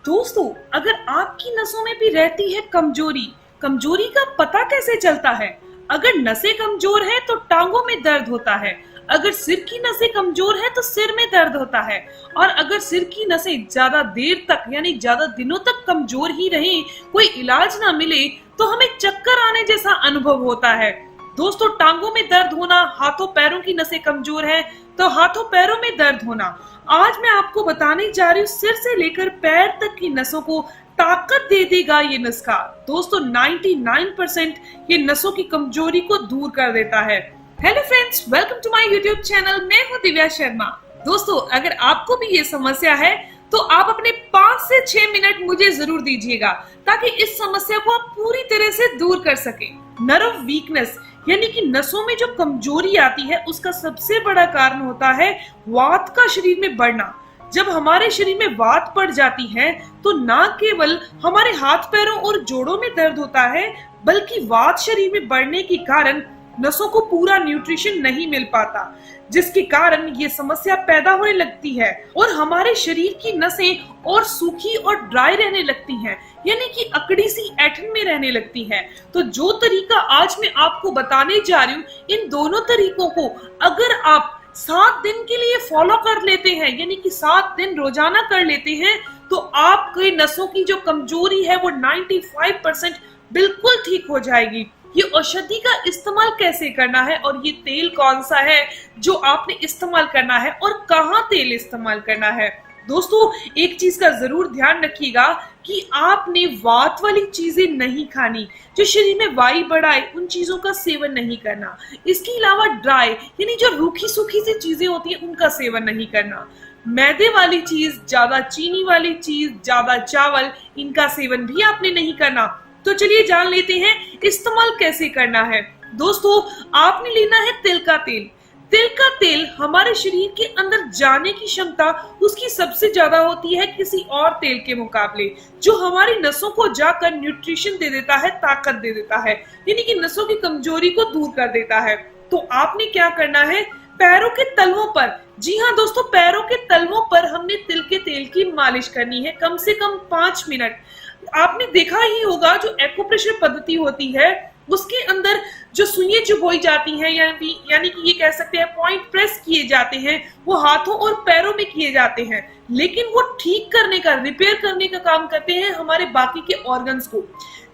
दोस्तों, अगर आपकी नसों में भी रहती है कमजोरी, कमजोरी का पता कैसे चलता है? अगर नसें कमजोर है तो टांगों में दर्द होता है, अगर सिर की नसें कमजोर है तो सिर में दर्द होता है, और अगर सिर की नसें ज्यादा देर तक यानी ज्यादा दिनों तक कमजोर ही रहे, कोई इलाज ना मिले, तो हमें चक्कर आने जैसा अनुभव होता है। दोस्तों, टांगों में दर्द होना, हाथों पैरों की नसें कमजोर है तो हाथों पैरों में दर्द होना। आज मैं आपको बताने जा रही हूँ सिर से लेकर पैर तक की नसों को ताकत दे देगा ये नुस्खा। दोस्तों, 99% ये नसों की कमजोरी को दूर कर देता है। Hello friends, welcome to my YouTube channel. मैं हूँ दिव्या शर्मा। दोस्तों, अगर आपको भी ये समस्या है तो आप अपने 5 से 6 मिनट मुझे जरूर दीजिएगा ताकि इस समस्या को आप पूरी तरह से दूर कर सके। नर्व वीकनेस यानी कि नसों में जो कमजोरी आती है उसका सबसे बड़ा कारण होता है वात का शरीर में बढ़ना। जब हमारे शरीर में वात बढ़ जाती है तो ना केवल हमारे हाथ पैरों और जोड़ों में दर्द होता है, बल्कि वात शरीर में बढ़ने के कारण नसों को पूरा न्यूट्रिशन नहीं मिल पाता, जिसके कारण ये समस्या पैदा होने लगती है और हमारे शरीर की नसें और सूखी और ड्राई रहने लगती हैं, यानी कि अकड़ी सी ऐंठन में रहने लगती है। तो जो तरीका आज मैं आपको बताने जा रही हूँ, इन दोनों तरीकों को अगर आप 7 दिन के लिए फॉलो कर लेते हैं, यानी कि 7 दिन रोजाना कर लेते हैं, तो आपके नसों की जो कमजोरी है वो 95% बिल्कुल ठीक हो जाएगी। ये औषधि का इस्तेमाल कैसे करना है और ये तेल कौन सा है जो आपने इस्तेमाल करना है और कहाँ तेल इस्तेमाल करना है। दोस्तों, एक चीज का जरूर ध्यान रखिएगा कि आपने वात वाली चीजें नहीं खानी, जो शरीर में वायु बढ़ाए उन चीजों का सेवन नहीं करना। इसके अलावा ड्राई यानी जो रूखी सूखी सी चीजें होती है उनका सेवन नहीं करना। मैदे वाली चीज, ज्यादा चीनी वाली चीज, ज्यादा चावल, इनका सेवन भी आपने नहीं करना। तो चलिए जान लेते हैं इस्तेमाल कैसे करना है। दोस्तों, आपने लेना है तिल का तेल। तिल का तेल हमारे शरीर के अंदर जाने की क्षमता उसकी सबसे ज्यादा होती है किसी और तेल के मुकाबले, जो हमारी नसों को जाकर न्यूट्रिशन दे देता है, ताकत दे देता है, यानी कि नसों की कमजोरी को दूर कर देता है। तो आपने क्या करना है, पैरों के तलवों पर, जी हाँ दोस्तों, पैरों के तलवों पर हमने तिल के तेल की मालिश करनी है कम से कम 5 मिनट। आपने देखा ही होगा जो एक्यूप्रेशर पद्धति होती है उसके अंदर जो सुइयां चुभोई जाती हैं, यानी कि ये कह सकते हैं पॉइंट प्रेस किए जाते हैं, वो हाथों और पैरों में किए जाते हैं, लेकिन वो ठीक करने का, रिपेयर करने का काम करते हैं हमारे बाकी के ऑर्गन्स को,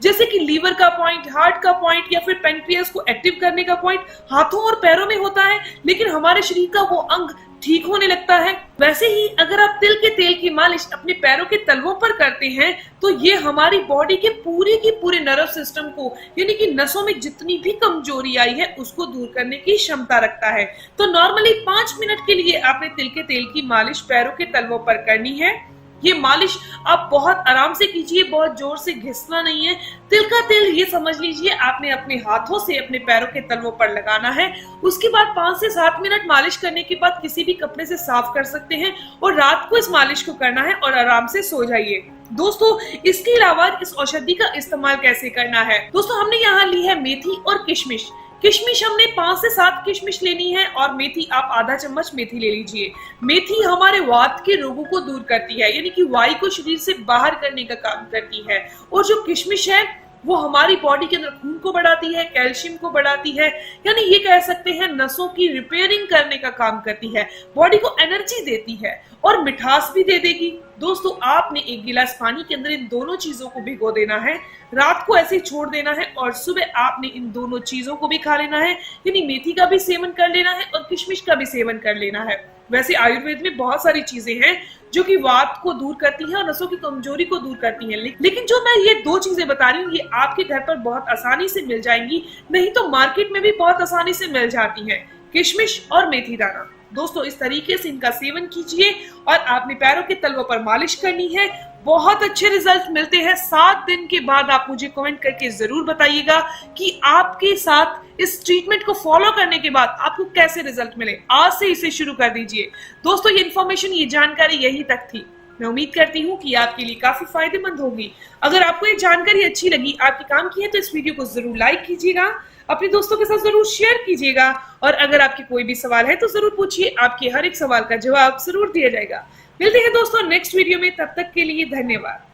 जैसे कि लीवर का पॉइंट, हार्ट का पॉइंट या फिर पेनक्रियास को एक्टिव करने का पॉइंट हाथों और पैरों में होता है, लेकिन हमारे शरीर का वो अंग ठीक होने लगता है। वैसे ही अगर आप तिल के तेल की मालिश अपने पैरों के तलवों पर करते हैं तो ये हमारी बॉडी के पूरे नर्व सिस्टम को, यानी कि नसों में जितनी भी कमजोरी आई है उसको दूर करने की क्षमता रखता है। तो नॉर्मली 5 मिनट के लिए आपने तिल के तेल की मालिश पैरों के तलवों पर करनी है। ये मालिश आप बहुत आराम से कीजिए, बहुत जोर से घिसना नहीं है। तिल का तेल ये समझ लीजिए आपने अपने हाथों से अपने पैरों के तलवों पर लगाना है। उसके बाद 5 से 7 मिनट मालिश करने के बाद किसी भी कपड़े से साफ कर सकते हैं और रात को इस मालिश को करना है और आराम से सो जाइए। दोस्तों, इसके अलावा इस औषधि का इस्तेमाल कैसे करना है। दोस्तों, हमने यहाँ ली है मेथी और किशमिश। किशमिश हमने 5 से 7 किशमिश लेनी है और मेथी आप आधा चम्मच मेथी ले लीजिए। मेथी हमारे वात के रोगों को दूर करती है, यानी कि वायु को शरीर से बाहर करने का काम करती है, और जो किशमिश है वो हमारी बॉडी के अंदर खून को बढ़ाती है, कैल्शियम को बढ़ाती है, यानी ये कह सकते हैं नसों की रिपेयरिंग करने का काम करती है, बॉडी को एनर्जी देती है और मिठास भी दे देगी। दोस्तों, आपने 1 गिलास पानी के अंदर इन दोनों चीजों को भिगो देना है, रात को ऐसे ही छोड़ देना है और सुबह आपने इन दोनों चीजों को भी खा लेना है, यानी मेथी का भी सेवन कर लेना है और किशमिश का भी सेवन कर लेना है। वैसे आयुर्वेद में बहुत सारी चीजें हैं जो कि वात को दूर करती हैं और नसों की कमजोरी को दूर करती हैं, लेकिन जो मैं ये 2 चीजें बता रही हूँ ये आपके घर पर बहुत आसानी से मिल जाएंगी, नहीं तो मार्केट में भी बहुत आसानी से मिल जाती हैं, किशमिश और मेथी दाना। दोस्तों, इस तरीके से इनका सेवन कीजिए और आपने पैरों के तलवों पर मालिश करनी है। बहुत अच्छे रिजल्ट मिलते हैं। 7 दिन के बाद आप मुझे कमेंट करके जरूर बताइएगा कि आपके साथ इस ट्रीटमेंट को फॉलो करने के बाद आपको कैसे रिजल्ट मिले। आज से इसे शुरू कर दीजिए। दोस्तों, ये इन्फॉर्मेशन, ये जानकारी यही तक थी। मैं उम्मीद करती हूँ कि आपके लिए काफी फायदेमंद होगी। अगर आपको ये जानकारी अच्छी लगी, आपके काम की है, तो इस वीडियो को जरूर लाइक कीजिएगा, अपने दोस्तों के साथ जरूर शेयर कीजिएगा, और अगर आपके कोई भी सवाल है तो जरूर पूछिए, आपके हर एक सवाल का जवाब जरूर दिया जाएगा। मिलते हैं दोस्तों नेक्स्ट वीडियो में, तब तक के लिए धन्यवाद।